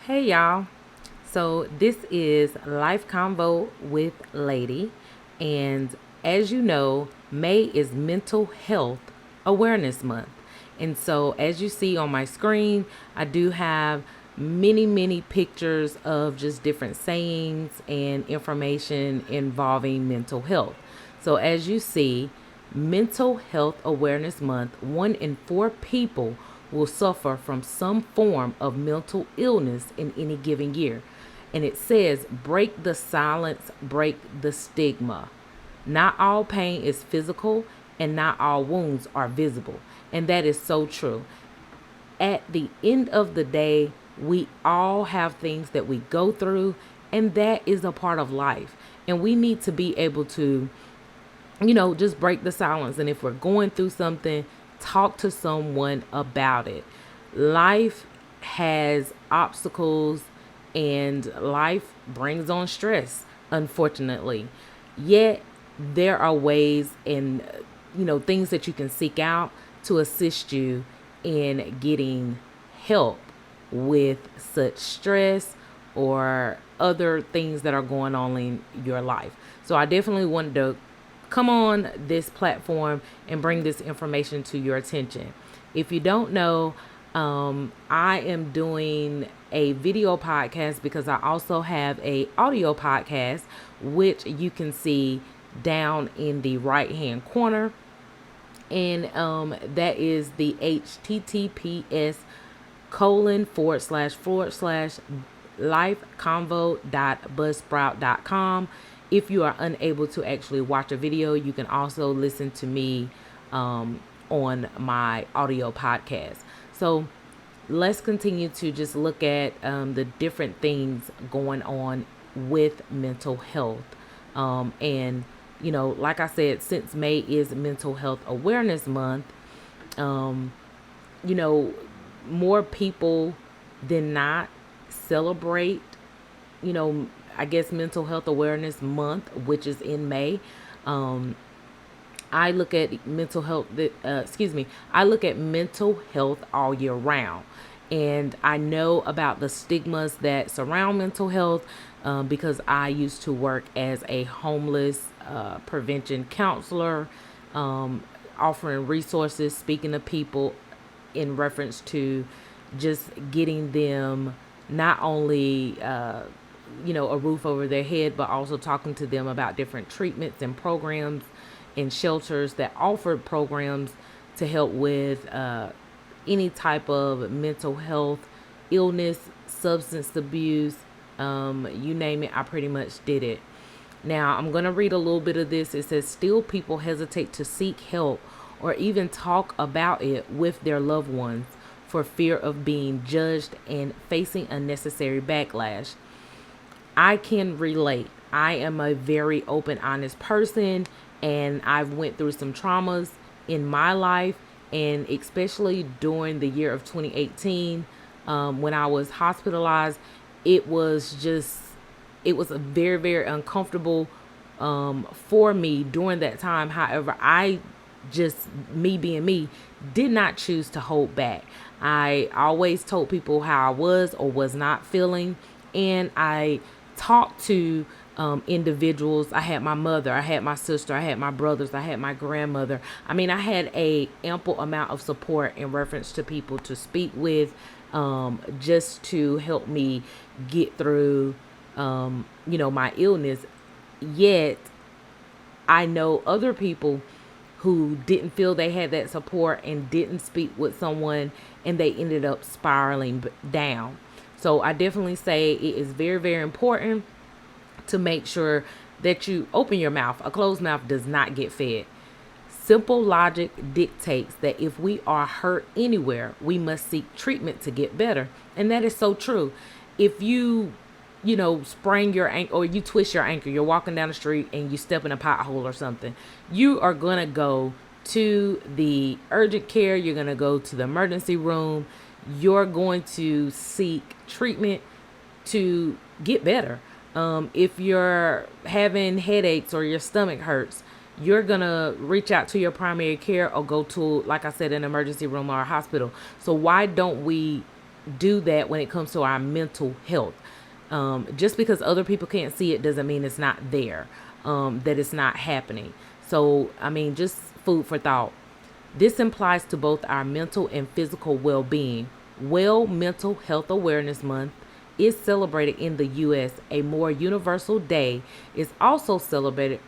Hey y'all. So this is Life Convo with Lady, and as you know, May is Mental Health Awareness Month. And so as you see on my screen, I do have many pictures of just different sayings and information involving mental health. So as you see, Mental Health Awareness Month, 1 in 4 people will suffer from some form of mental illness in any given year. And it says, break the silence, break the stigma. Not all pain is physical, and not all wounds are visible. And that is so true. At the end of the day, we all have things that we go through, and that is a part of life. And we need to be able to just break the silence. And if we're going through something, talk to someone about it. Life has obstacles and life brings on stress, unfortunately. Yet, there are ways and, things that you can seek out to assist you in getting help with such stress or other things that are going on in your life. So I definitely wanted to come on this platform and bring this information to your attention. If you don't know, I am doing a video podcast because I also have a audio podcast, which you can see down in the right hand corner, and that is the https:// lifeconvo.buzzsprout.com. If you are unable to actually watch a video, you can also listen to me on my audio podcast. So let's continue to just look at the different things going on with mental health. And, like I said, since May is Mental Health Awareness Month, um, you know, more people than not celebrate, I guess Mental Health Awareness Month, which is in May. Um, I look at mental health. I look at mental health all year round, and I know about the stigmas that surround mental health because I used to work as a homeless prevention counselor, offering resources, speaking to people in reference to just getting them not only a roof over their head, but also talking to them about different treatments and programs and shelters that offered programs to help with any type of mental health illness, substance abuse, you name it. I pretty much did it. Now, I'm going to read a little bit of this. It says, still people hesitate to seek help or even talk about it with their loved ones for fear of being judged and facing unnecessary backlash. I can relate. I am a very open, honest person, and I've went through some traumas in my life, and especially during the year of 2018, when I was hospitalized. It was just, it was a very uncomfortable for me during that time. However, I just, me being me, did not choose to hold back. I always told people how I was or was not feeling, and I talked to individuals. I had my mother, I had my sister, I had my brothers, I had my grandmother. I mean, I had a ample amount of support in reference to people to speak with, just to help me get through, my illness. Yet, I know other people who didn't feel they had that support and didn't speak with someone, and they ended up spiraling down. So I definitely say it is very important to make sure that you open your mouth. A closed mouth does not get fed. Simple logic dictates that if we are hurt anywhere, we must seek treatment to get better. And that is so true. If sprain your ankle or you twist your ankle, you're walking down the street and you step in a pothole or something, you are going to go to the urgent care, you're going to go to the emergency room, you're going to seek treatment to get better. If you're having headaches or your stomach hurts, you're gonna reach out to your primary care or go to, like I said, an emergency room or a hospital. So why don't we do that when it comes to our mental health. Just because other people can't see it doesn't mean it's not there, that it's not happening. So, I mean, just food for thought. This implies to both our mental and physical well being. Well Mental Health Awareness Month is celebrated in the US. A more universal day is also celebrated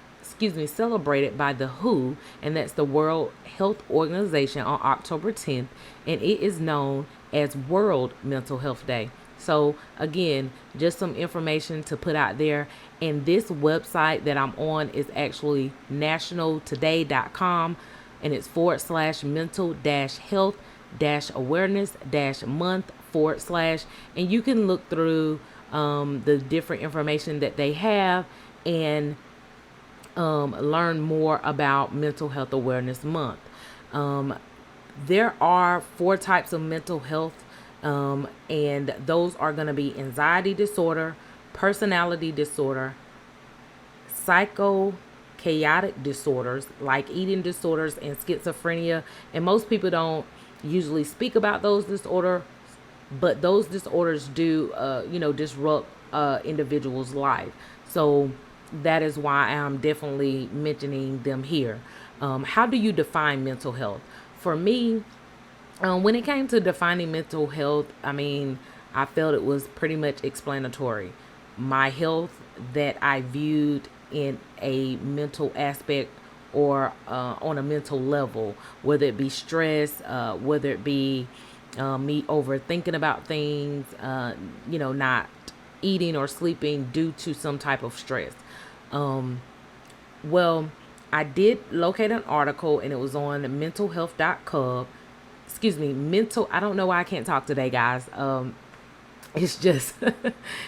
by the WHO, and that's the World Health Organization, on October 10th, and it is known as World Mental Health Day. So again, just some information to put out there. And this website that I'm on is actually nationaltoday.com, and it's / mental health awareness month / and you can look through the different information that they have and learn more about Mental Health Awareness Month. There are 4 types of mental health, and those are going to be anxiety disorder, personality disorder, psychochaotic disorders like eating disorders and schizophrenia. And most people don't usually speak about those disorders, but those disorders do, disrupt individuals' life. So that is why I'm definitely mentioning them here. How do you define mental health? For me, when it came to defining mental health, I mean, I felt it was pretty much explanatory. My health that I viewed in a mental aspect, or on a mental level, whether it be stress, whether it be me overthinking about things, not eating or sleeping due to some type of stress. Well, I did locate an article, and it was on mentalhealth.com. I don't know why I can't talk today, guys. It's just,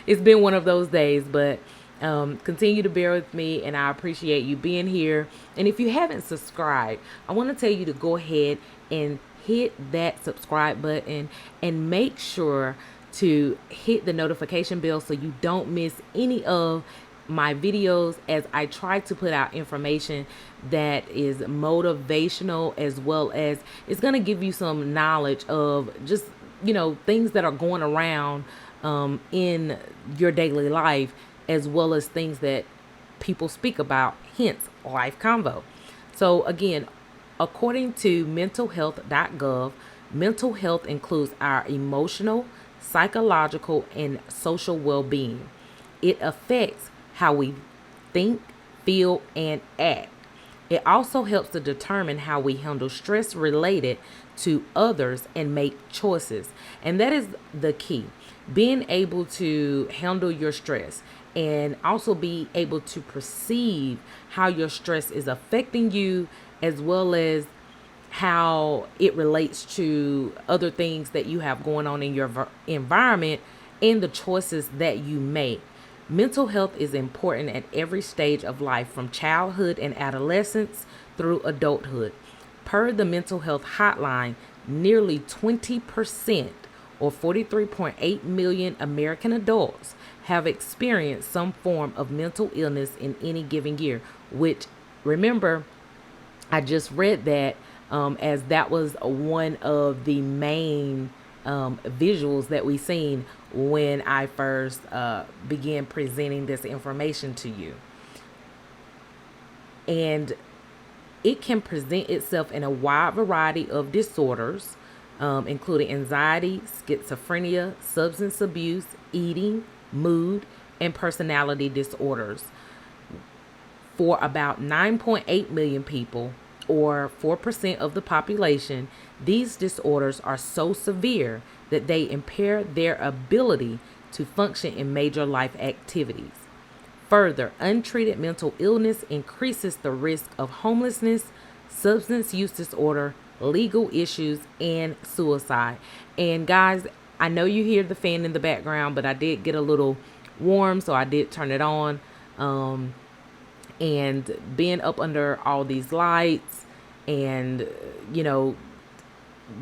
it's been one of those days, but continue to bear with me, and I appreciate you being here. And if you haven't subscribed, I want to tell you to go ahead and hit that subscribe button, and make sure to hit the notification bell so you don't miss any of my videos, as I try to put out information that is motivational, as well as it's going to give you some knowledge of just, things that are going around in your daily life, as well as things that people speak about, hence Life Convo. So again, according to mentalhealth.gov, mental health includes our emotional, psychological, and social well-being. It affects how we think, feel, and act. It also helps to determine how we handle stress related to others and make choices. And that is the key. Being able to handle your stress, and also be able to perceive how your stress is affecting you, as well as how it relates to other things that you have going on in your environment, and the choices that you make. Mental health is important at every stage of life, from childhood and adolescence through adulthood. Per the Mental Health Hotline, nearly 20%, or 43.8 million American adults, have experienced some form of mental illness in any given year, which, remember, I just read that, as that was one of the main visuals that we seen when I first began presenting this information to you. And it can present itself in a wide variety of disorders, including anxiety, schizophrenia, substance abuse, eating, mood, and personality disorders. For about 9.8 million people, or 4% of the population, these disorders are so severe that they impair their ability to function in major life activities. Further, untreated mental illness increases the risk of homelessness, substance use disorder, legal issues, and suicide. And guys, I know you hear the fan in the background, but I did get a little warm, so I did turn it on. And being up under all these lights, and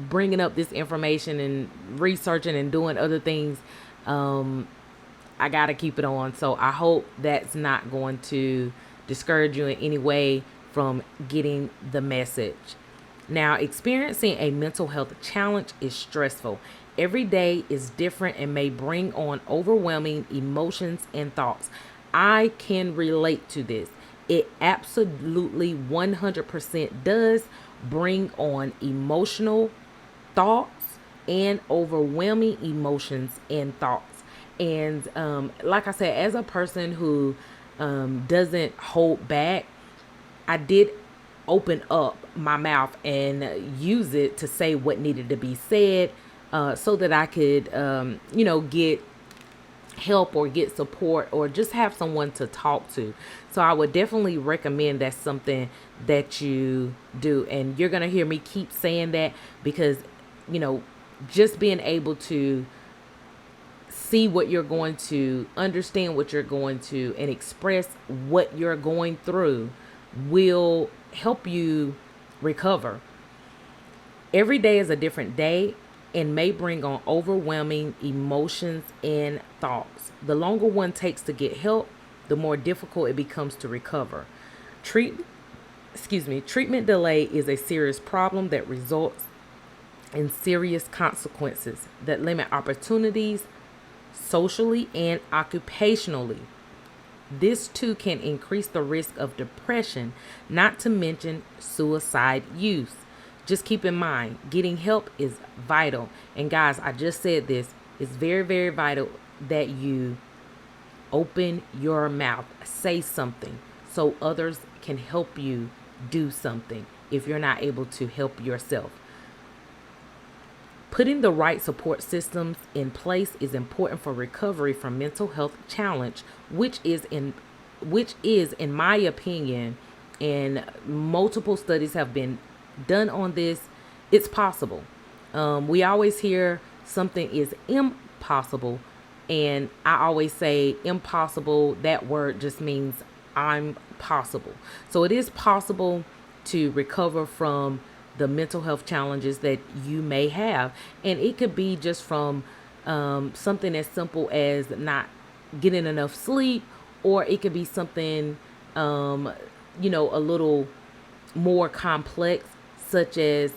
bringing up this information and researching and doing other things, I gotta keep it on. So I hope that's not going to discourage you in any way from getting the message. Now, experiencing a mental health challenge is stressful, Every day is different and may bring on overwhelming emotions and thoughts. I can relate to this. It absolutely 100% does bring on emotional thoughts and overwhelming emotions and thoughts. And like I said, as a person who doesn't hold back, I did open up my mouth and use it to say what needed to be said, so that I could, get help or get support or just have someone to talk to. So I would definitely recommend that's something that you do. And you're going to hear me keep saying that because, you know, just being able to see what you're going to, understand what you're going to, and express what you're going through will help you recover. Every day is a different day and may bring on overwhelming emotions and thoughts. The longer one takes to get help, the more difficult it becomes to recover. Treat, Treatment delay is a serious problem that results in serious consequences that limit opportunities socially and occupationally. This too can increase the risk of depression, not to mention suicide use. Just keep in mind, getting help is vital. And guys, I just said this, it's very, very vital that you open your mouth, say something so others can help you do something if you're not able to help yourself. Putting the right support systems in place is important for recovery from mental health challenge, which is in my opinion, and multiple studies have been done on this, it's possible. We always hear something is impossible, and I always say impossible, that word just means I'm possible. So it is possible to recover from the mental health challenges that you may have. And it could be just from something as simple as not getting enough sleep, or it could be something, a little more complex, such as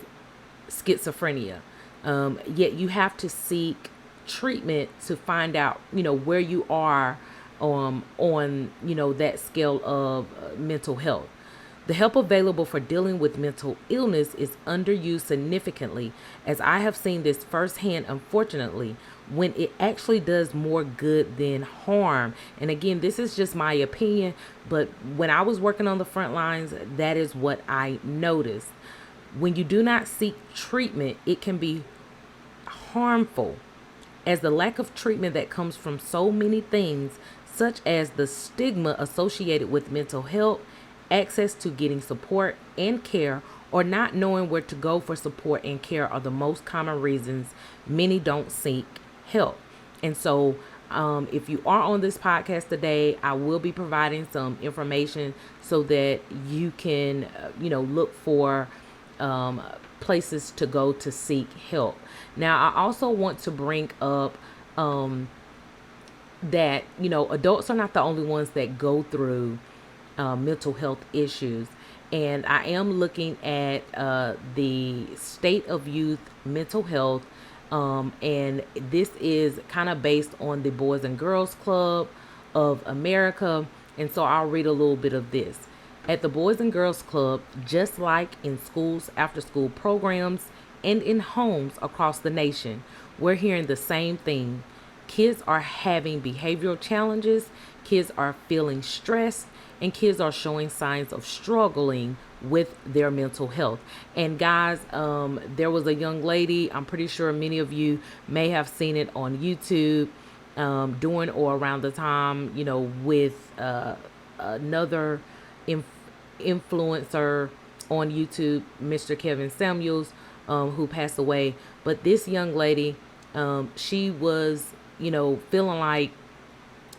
schizophrenia. Yet you have to seek treatment to find out, where you are on that scale of mental health. The help available for dealing with mental illness is underused significantly, as I have seen this firsthand, unfortunately, when it actually does more good than harm. And again, this is just my opinion, but when I was working on the front lines, that is what I noticed. When you do not seek treatment, it can be harmful, as the lack of treatment that comes from so many things, such as the stigma associated with mental health, access to getting support and care, or not knowing where to go for support and care are the most common reasons many don't seek help. And so, if you are on this podcast today, I will be providing some information so that you can, look for places to go to seek help. Now, I also want to bring up that, adults are not the only ones that go through mental health issues. And I am looking at the state of youth mental health. And this is kind of based on the Boys and Girls Club of America. And so I'll read a little bit of this. At the Boys and Girls Club, just like in schools, after school programs, and in homes across the nation, we're hearing the same thing. Kids are having behavioral challenges, kids are feeling stressed, and kids are showing signs of struggling with their mental health. And guys, there was a young lady, I'm pretty sure many of you may have seen it on YouTube, during or around the time, with another influencer on YouTube, Mr. Kevin Samuels, who passed away. But this young lady, she was, feeling like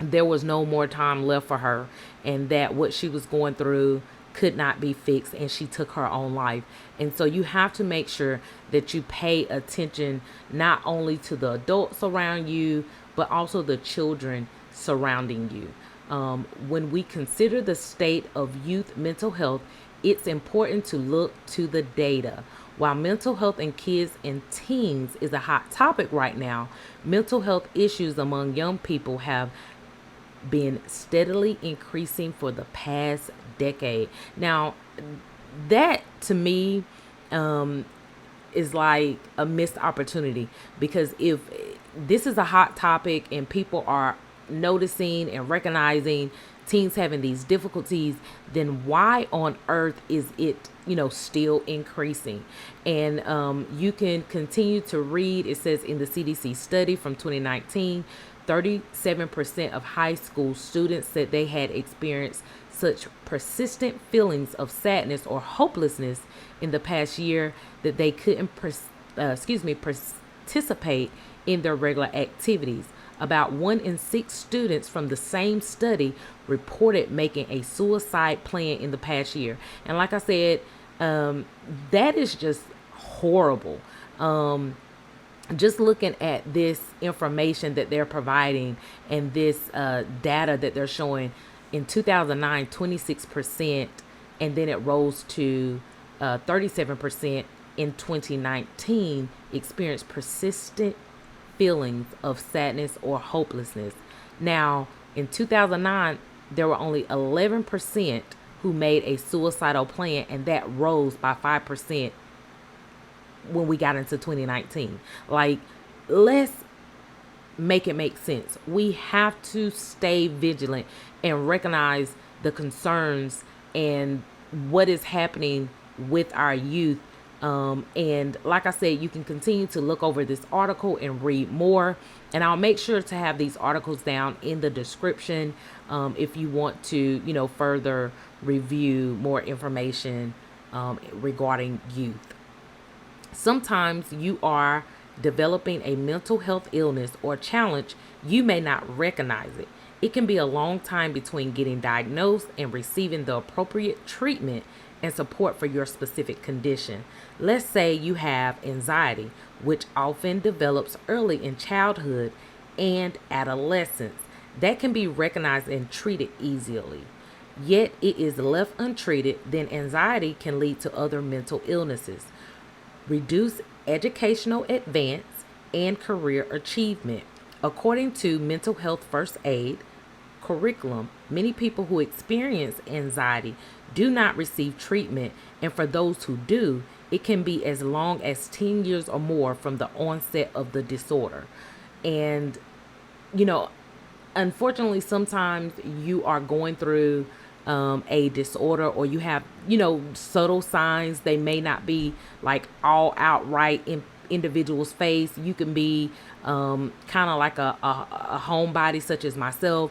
there was no more time left for her, and that what she was going through could not be fixed, and she took her own life. And so you have to make sure that you pay attention not only to the adults around you, but also the children surrounding you. When we consider the state of youth mental health, it's important to look to the data. While mental health in kids and teens is a hot topic right now, mental health issues among young people have been steadily increasing for the past decade. Now, that to me is like a missed opportunity, because if this is a hot topic and people are noticing and recognizing teens having these difficulties, then why on earth is it, still increasing? And you can continue to read. It says in the CDC study from 2019, 37% of high school students said they had experienced such persistent feelings of sadness or hopelessness in the past year that they couldn't participate in their regular activities. About 1 in 6 students from the same study reported making a suicide plan in the past year. And like I said, that is just horrible. Just looking at this information that they're providing and this data that they're showing, in 2009, 26%, and then it rose to 37% in 2019, experienced persistent feelings of sadness or hopelessness. Now, in 2009, there were only 11% who made a suicidal plan, and that rose by 5% when we got into 2019. Like, let's make it make sense. We have to stay vigilant and recognize the concerns and what is happening with our youth. And like I said, you can continue to look over this article and read more. And I'll make sure to have these articles down in the description if you want to, further review more information regarding youth. Sometimes you are developing a mental health illness or challenge. You may not recognize it. It can be a long time between getting diagnosed and receiving the appropriate treatment and support for your specific condition. Let's say you have anxiety, which often develops early in childhood and adolescence. That can be recognized and treated easily. Yet it is left untreated, then anxiety can lead to other mental illnesses, reduce educational advance, and career achievement. According to Mental Health First Aid curriculum, many people who experience anxiety do not receive treatment, and for those who do, it can be as long as 10 years or more from the onset of the disorder. And, unfortunately, sometimes you are going through a disorder, or you have, subtle signs. They may not be like all outright in individual's face. You can be kind of like a homebody, such as myself.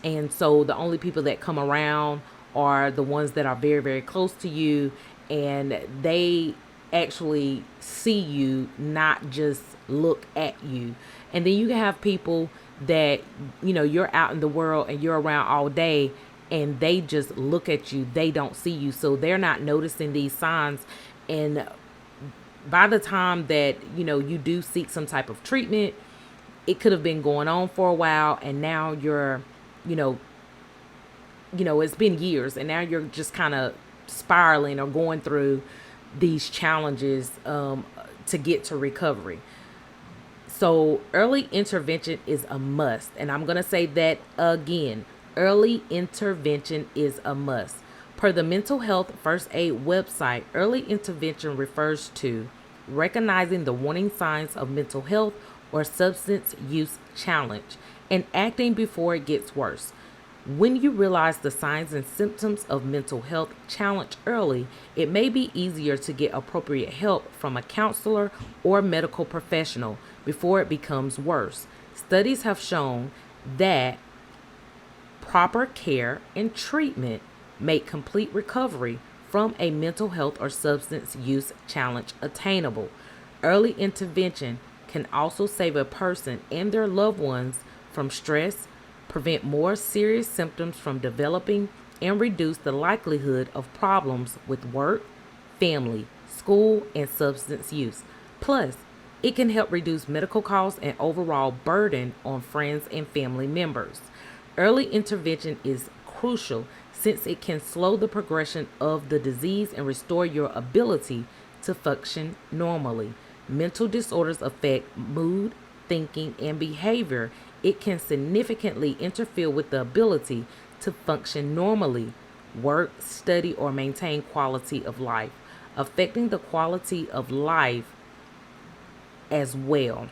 And so the only people that come around are the ones that are very, very close to you. And they actually see you, not just look at you. And then you can have people that, you're out in the world and you're around all day, and they just look at you. They don't see you. So they're not noticing these signs. And by the time that, you do seek some type of treatment, it could have been going on for a while. And now you're, it's been years, and now you're just kind of spiraling or going through these challenges to get to recovery. So early intervention is a must. And I'm going to say that again. Early intervention is a must. Per the Mental Health First Aid website, early intervention refers to recognizing the warning signs of mental health or substance use challenge and acting before it gets worse. When you realize the signs and symptoms of mental health challenge early, it may be easier to get appropriate help from a counselor or medical professional before it becomes worse. Studies have shown that proper care and treatment make complete recovery from a mental health or substance use challenge attainable. Early intervention can also save a person and their loved ones from stress, prevent more serious symptoms from developing, and reduce the likelihood of problems with work, family, school, and substance use. Plus, it can help reduce medical costs and overall burden on friends and family members. Early intervention is crucial since it can slow the progression of the disease and restore your ability to function normally. Mental disorders affect mood, thinking, and behavior. It can significantly interfere with the ability to function normally, work, study, or maintain quality of life, affecting the quality of life as well.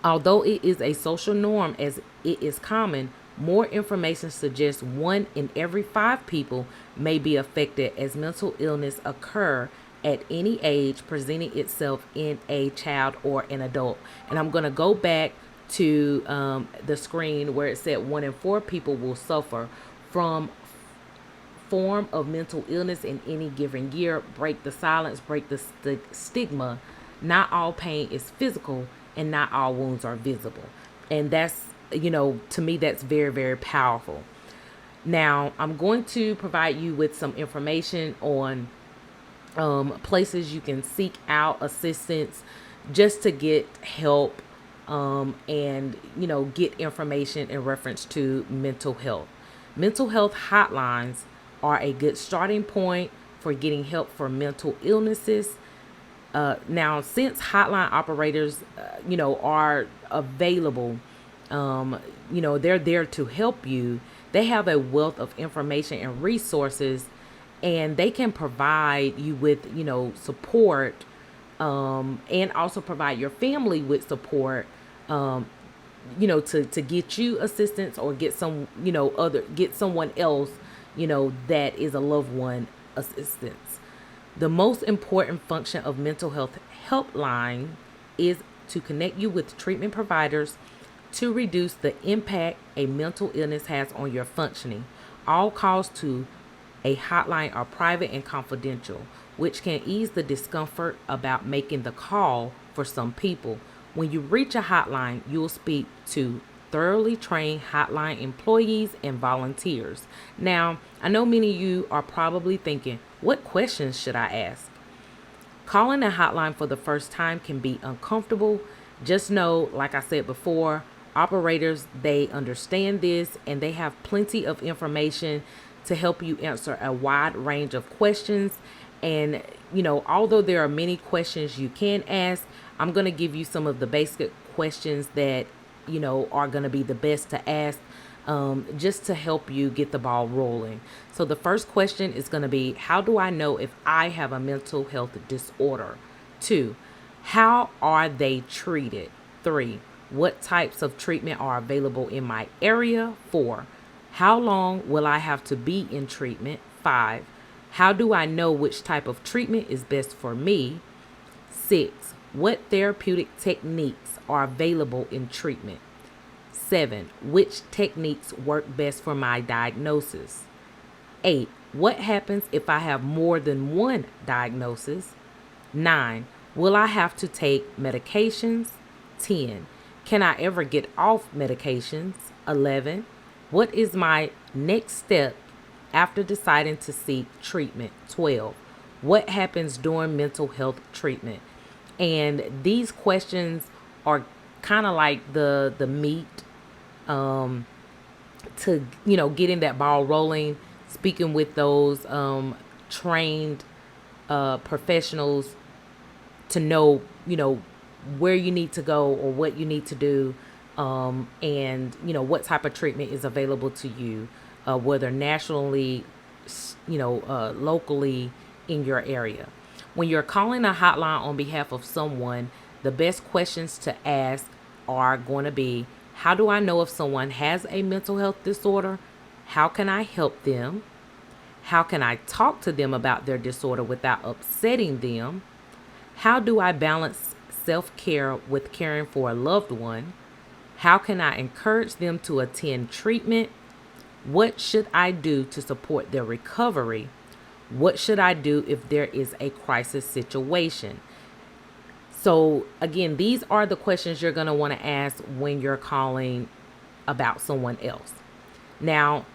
Although it is a social norm as it is common, more information suggests 1 in every 5 people may be affected as mental illness occur at any age, presenting itself in a child or an adult. And I'm going to go back to the screen where it said 1 in 4 people will suffer from form of mental illness in any given year. Break the silence, break the stigma. Not all pain is physical and not all wounds are visible. And that's, to me, that's very, very powerful. Now, I'm going to provide you with some information on places you can seek out assistance just to get help, and get information in reference to mental health. Mental health hotlines are a good starting point for getting help for mental illnesses. Now, since hotline operators, are available, they're there to help you. They have a wealth of information and resources, and they can provide you with, support, and also provide your family with support, to get you assistance or get get someone else, that is a loved one assistance. The most important function of mental health helpline is to connect you with treatment providers to reduce the impact a mental illness has on your functioning. All calls to a hotline are private and confidential, which can ease the discomfort about making the call for some people. When you reach a hotline, you'll speak to thoroughly trained hotline employees and volunteers. Now, I know many of you are probably thinking, what questions should I ask? Calling a hotline for the first time can be uncomfortable. Just know, like I said before, operators, they understand this and they have plenty of information to help you answer a wide range of questions. And, although there are many questions you can ask, I'm going to give you some of the basic questions that, are going to be the best to ask, just to help you get the ball rolling. So the first question is going to be, how do I know if I have a mental health disorder? 2, how are they treated? 3, what types of treatment are available in my area? 4, how long will I have to be in treatment? 5, how do I know which type of treatment is best for me? 6, what therapeutic techniques are available in treatment? 7, which techniques work best for my diagnosis? 8, what happens if I have more than one diagnosis? 9, will I have to take medications? 10, can I ever get off medications? 11, what is my next step after deciding to seek treatment? 12, what happens during mental health treatment? And these questions are kind of like the meat, to getting that ball rolling, speaking with those trained professionals to know where you need to go or what you need to do, and what type of treatment is available to you, whether nationally, locally in your area. When you're calling a hotline on behalf of someone, the best questions to ask are going to be, how do I know if someone has a mental health disorder? How can I help them? How can I talk to them about their disorder without upsetting them? How do I balance self-care with caring for a loved one? How can I encourage them to attend treatment? What should I do to support their recovery? What should I do if there is a crisis situation? So again, these are the questions you're going to want to ask when you're calling about someone else. Now,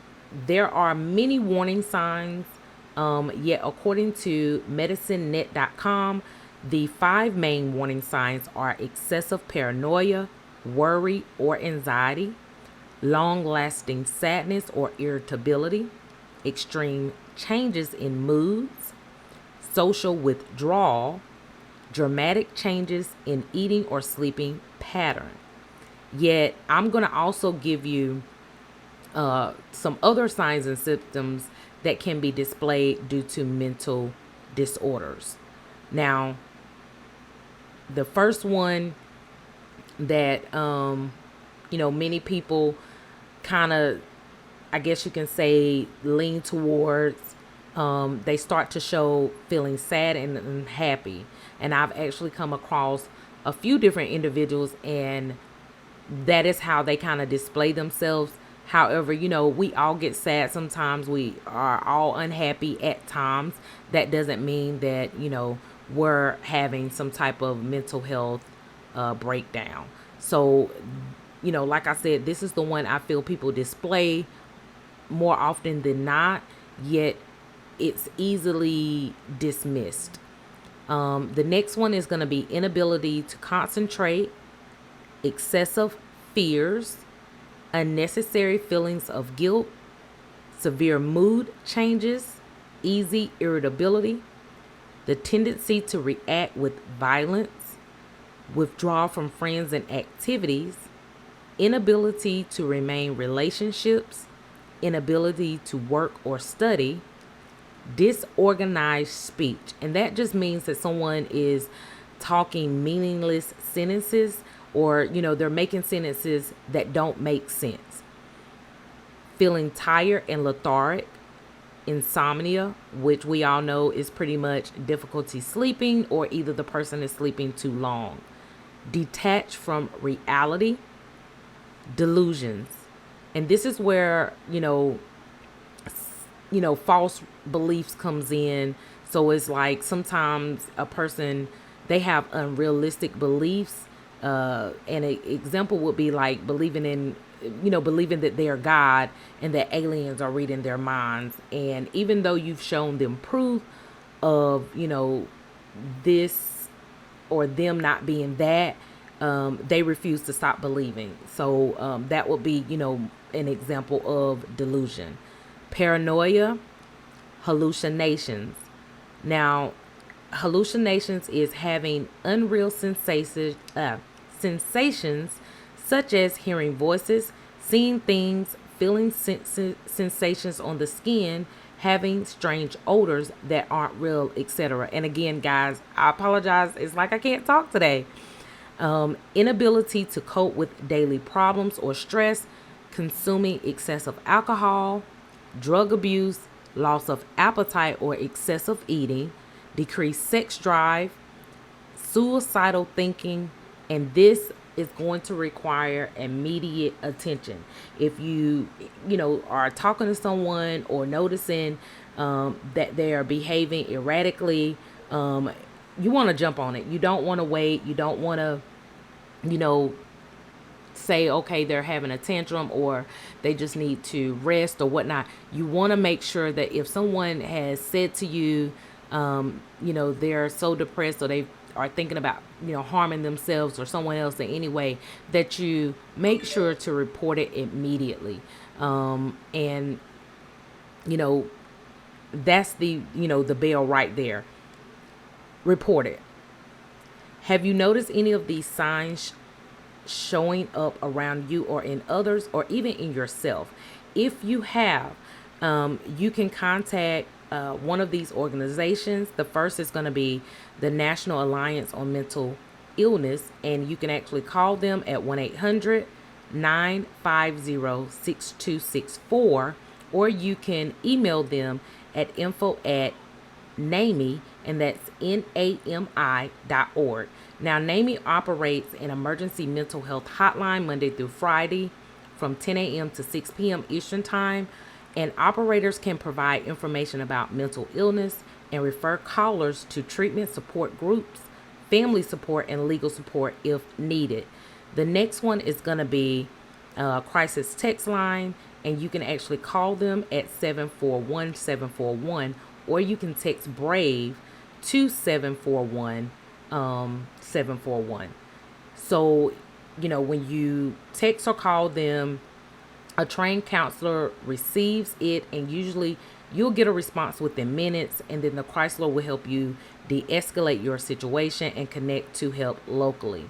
there are many warning signs, yet according to medicinenet.com, the 5 main warning signs are excessive paranoia, worry or anxiety, long-lasting sadness or irritability, extreme changes in moods, social withdrawal, dramatic changes in eating or sleeping pattern. Yet, I'm going to also give you some other signs and symptoms that can be displayed due to mental disorders. Now, the first one that many people kind of, I guess you can say, lean towards, they start to show feeling sad and unhappy. And I've actually come across a few different individuals, and that is how they kind of display themselves. However, we all get sad sometimes. We are all unhappy at times. That doesn't mean that, we're having some type of mental health breakdown. So, like I said, this is the one I feel people display more often than not, yet it's easily dismissed. The next one is going to be inability to concentrate, excessive fears, unnecessary feelings of guilt, severe mood changes, easy irritability, the tendency to react with violence, withdrawal from friends and activities, inability to remain relationships, inability to work or study, disorganized speech. And that just means that someone is talking meaningless sentences, or, they're making sentences that don't make sense. Feeling tired and lethargic, insomnia, which we all know is pretty much difficulty sleeping, or either the person is sleeping too long. Detached from reality, delusions. And this is where, false beliefs comes in. So it's like sometimes a person, they have unrealistic beliefs. And an example would be like believing that they're God and that aliens are reading their minds. And even though you've shown them proof of, this or them not being that, they refuse to stop believing. So that would be, an example of delusion. Paranoia, hallucinations. Now, hallucinations is having unreal sensations such as hearing voices, seeing things, feeling sensations on the skin, having strange odors that aren't real, etc. And again, guys, I apologize. It's like I can't talk today. Inability to cope with daily problems or stress, consuming excessive alcohol, drug abuse, loss of appetite or excessive eating, decreased sex drive, suicidal thinking, and this is going to require immediate attention. If you are talking to someone or noticing that they are behaving erratically, you want to jump on it. You don't want to wait. You don't want to, say, okay, they're having a tantrum or they just need to rest or whatnot. You want to make sure that if someone has said to you, they're so depressed or they are thinking about, harming themselves or someone else in any way, that you make sure to report it immediately. And, that's the bell right there. Report it. Have you noticed any of these signs showing up around you or in others or even in yourself? If you have, you can contact one of these organizations. The first is going to be the National Alliance on Mental Illness, and you can actually call them at 1-800-950-6264, or you can email them at info@NAMI, and that's NAMI.org. Now, NAMI operates an emergency mental health hotline Monday through Friday from 10 a.m. to 6 p.m. Eastern Time, and operators can provide information about mental illness and refer callers to treatment support groups, family support, and legal support if needed. The next one is going to be crisis text line, and you can actually call them at 741-741, or you can text BRAVE to 741-741. So, when you text or call them, A trained counselor receives it, and usually you'll get a response within minutes, and then the Chrysler will help you de escalate your situation and connect to help locally.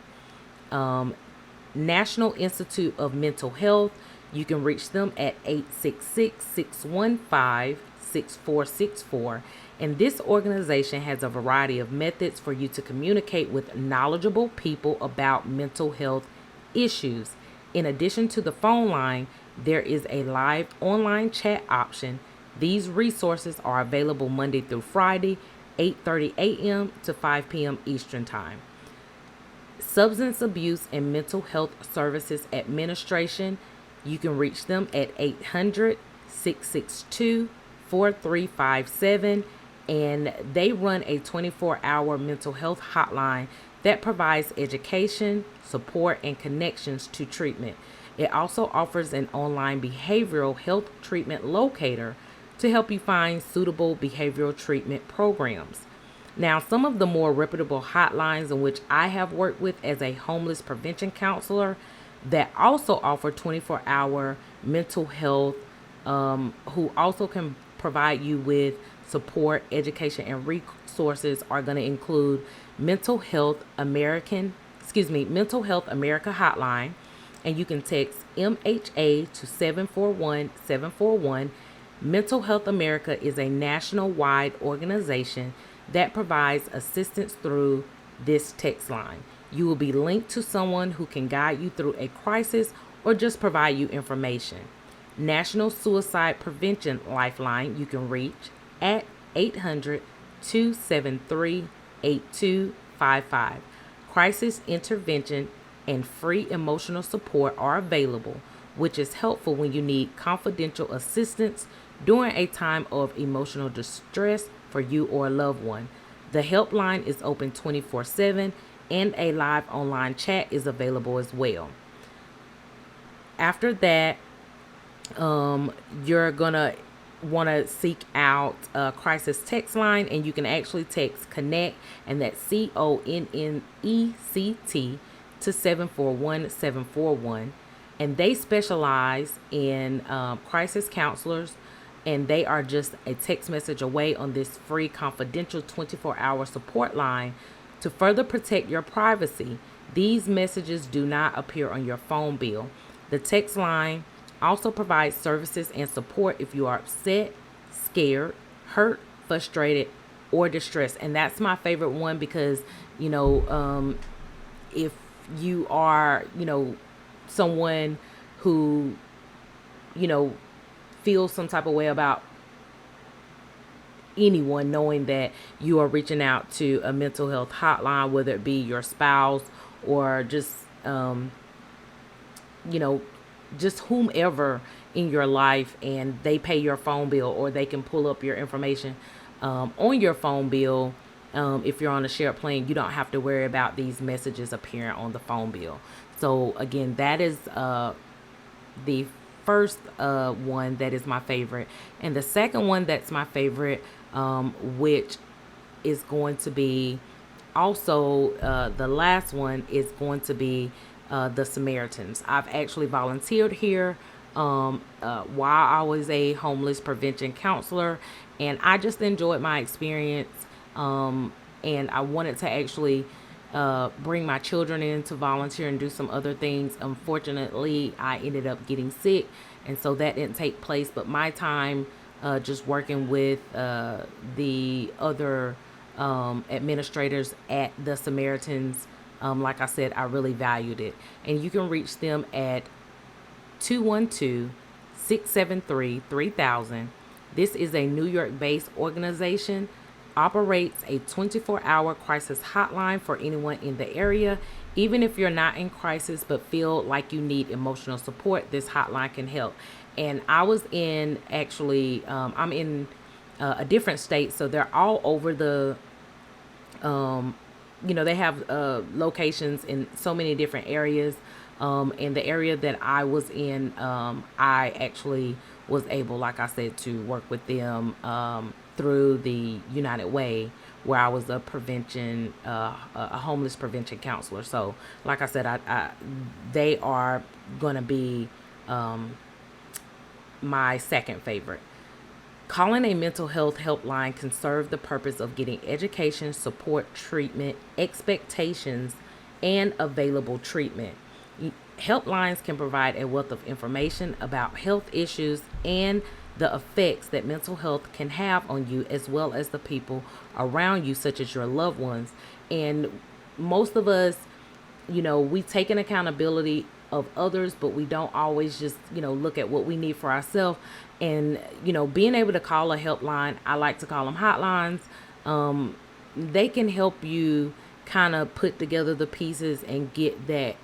National Institute of Mental Health, you can reach them at 866-615-6464. And this organization has a variety of methods for you to communicate with knowledgeable people about mental health issues. In addition to the phone line, there is a live online chat option. These resources are available Monday through Friday, 8:30 a.m. to 5 p.m. Eastern Time. Substance Abuse and Mental Health Services Administration, you can reach them at 800-662-4357, and they run a 24-hour mental health hotline that provides education, support, and connections to treatment. It also offers an online behavioral health treatment locator to help you find suitable behavioral treatment programs. Now, some of the more reputable hotlines in which I have worked with as a homeless prevention counselor that also offer 24-hour mental health, who also can provide you with support, education, and resources are going to include Mental Health America Hotline, and you can text MHA to 741-741. Mental Health America is a national-wide organization that provides assistance through this text line. You will be linked to someone who can guide you through a crisis or just provide you information. National Suicide Prevention Lifeline, you can reach at 800-273-8255. Crisis intervention and free emotional support are available, which is helpful when you need confidential assistance during a time of emotional distress for you or a loved one. The helpline is open 24/7, and a live online chat is available as well. After that, you're gonna want to seek out a crisis text line, and you can actually text connect, and that's CONNECT to 741-741. And they specialize in crisis counselors, and they are just a text message away on this free confidential 24-hour support line. To further protect your privacy, these messages do not appear on your phone bill. The text line also provides services and support if you are upset, scared, hurt, frustrated, or distressed. And that's my favorite one because, if you are, someone who, feels some type of way about anyone, knowing that you are reaching out to a mental health hotline, whether it be your spouse or just whomever in your life, and they pay your phone bill, or they can pull up your information on your phone bill. If you're on a shared plane, you don't have to worry about these messages appearing on the phone bill. So again, that is the first one that is my favorite. And the second one that's my favorite, which is going to be also the last one, is going to be the Samaritans. I've actually volunteered here while I was a homeless prevention counselor, and I just enjoyed my experience. And I wanted to actually bring my children in to volunteer and do some other things. Unfortunately, I ended up getting sick, and so that didn't take place. But my time just working with the other administrators at the Samaritans, like I said, I really valued it. And you can reach them at 212-673-3000. This is a New York-based organization, operates a 24-hour crisis hotline for anyone in the area. Even if you're not in crisis but feel like you need emotional support, this hotline can help. And I was in, actually, I'm in a different state, so they're all over the, they have locations in so many different areas. In the area that I was in, I actually was able, like I said, to work with them through the United Way, where I was a homeless prevention counselor. So, like I said, they are going to be my second favorite. Calling a mental health helpline can serve the purpose of getting education, support, treatment, expectations, and available treatment. Helplines can provide a wealth of information about health issues and the effects that mental health can have on you, as well as the people around you, such as your loved ones. And most of us, we take an accountability of others, but we don't always just, look at what we need for ourselves. And, being able to call a helpline, I like to call them hotlines, they can help you kind of put together the pieces and get that,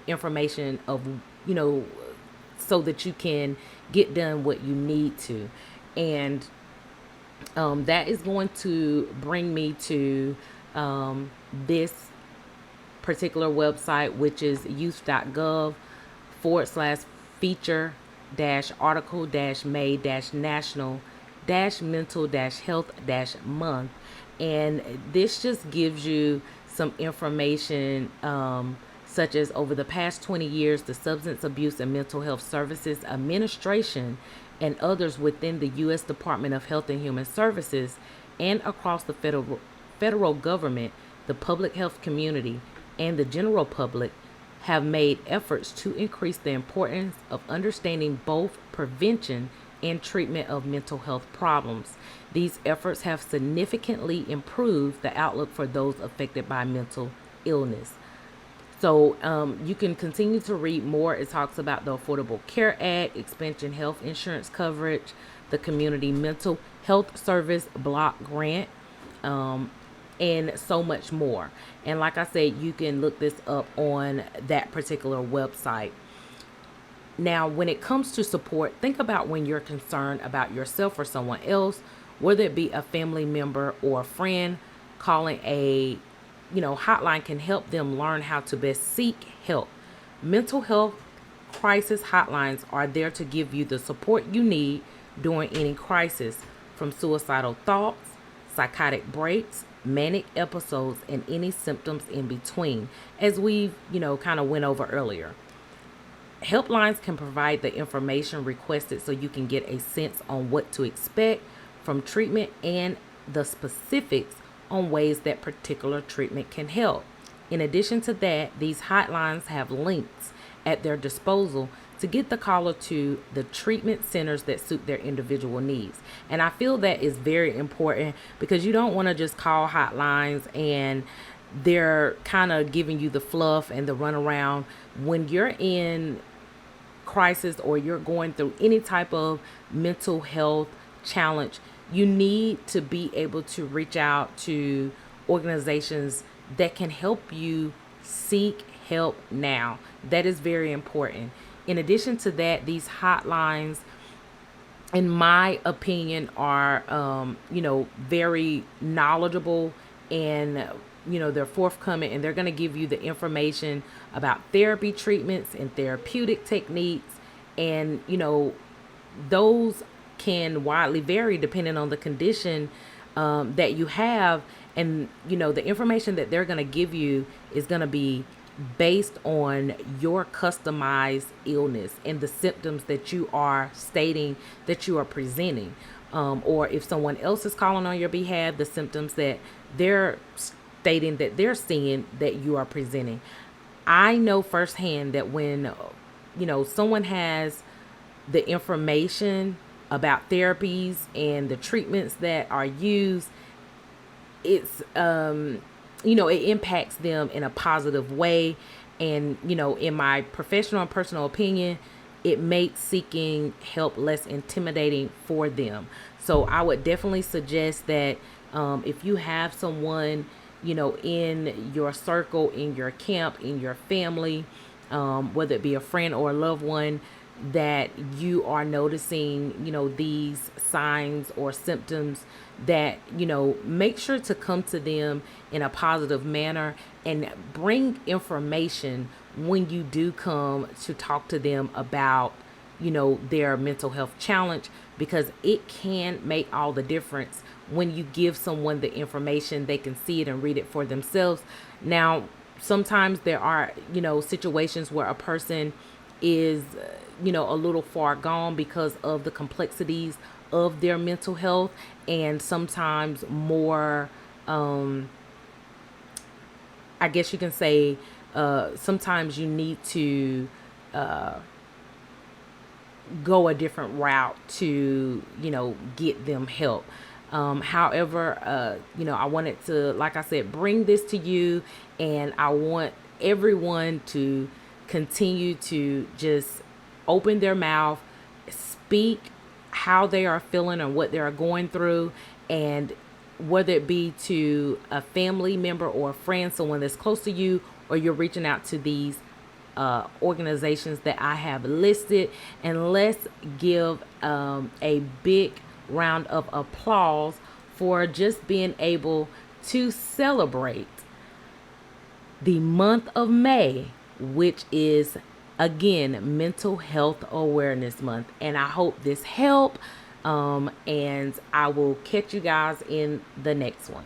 information of, so that you can get done what you need to. And that is going to bring me to this particular website, which is youth.gov/feature article May national mental health month. And this just gives you some information, such as over the past 20 years, the Substance Abuse and Mental Health Services Administration and others within the U.S. Department of Health and Human Services and across the federal government, the public health community, and the general public have made efforts to increase the importance of understanding both prevention and treatment of mental health problems. These efforts have significantly improved the outlook for those affected by mental illness. So you can continue to read more. It talks about the Affordable Care Act, expansion health insurance coverage, the Community Mental Health Service Block Grant, and so much more. And like I said, you can look this up on that particular website. Now, when it comes to support, think about when you're concerned about yourself or someone else, whether it be a family member or a friend. Calling a hotline can help them learn how to best seek help. Mental health crisis hotlines are there to give you the support you need during any crisis, from suicidal thoughts, psychotic breaks, manic episodes, and any symptoms in between, as we've kind of went over earlier. Helplines can provide the information requested so you can get a sense on what to expect from treatment and the specifics on ways that particular treatment can help. In addition to that, these hotlines have links at their disposal to get the caller to the treatment centers that suit their individual needs. And I feel that is very important, because you don't want to just call hotlines and they're kind of giving you the fluff and the runaround. When you're in crisis or you're going through any type of mental health challenge, you need to be able to reach out to organizations that can help you seek help now. That is very important. In addition to that, these hotlines, in my opinion, are, very knowledgeable, and, they're forthcoming, and they're going to give you the information about therapy treatments and therapeutic techniques. And, those can widely vary depending on the condition that you have. And, the information that they're going to give you is going to be based on your customized illness and the symptoms that you are stating that you are presenting. Or if someone else is calling on your behalf, the symptoms that they're stating that they're seeing that you are presenting. I know firsthand that when, someone has the information about therapies and the treatments that are used, it's, it impacts them in a positive way. And, in my professional and personal opinion, it makes seeking help less intimidating for them. So I would definitely suggest that if you have someone, in your circle, in your camp, in your family, whether it be a friend or a loved one, that you are noticing, these signs or symptoms, that, make sure to come to them in a positive manner and bring information when you do come to talk to them about, their mental health challenge, because it can make all the difference when you give someone the information. They can see it and read it for themselves. Now, sometimes there are, situations where a person is, a little far gone because of the complexities of their mental health, and sometimes more, I guess you can say, sometimes you need to go a different route to, get them help. However, I wanted to, like I said, bring this to you, and I want everyone to continue to just open their mouth, speak how they are feeling and what they are going through, and whether it be to a family member or a friend, someone that's close to you, or you're reaching out to these organizations that I have listed. And let's give a big round of applause for just being able to celebrate the month of May, which is again Mental Health Awareness Month. And I hope this helped. And I will catch you guys in the next one.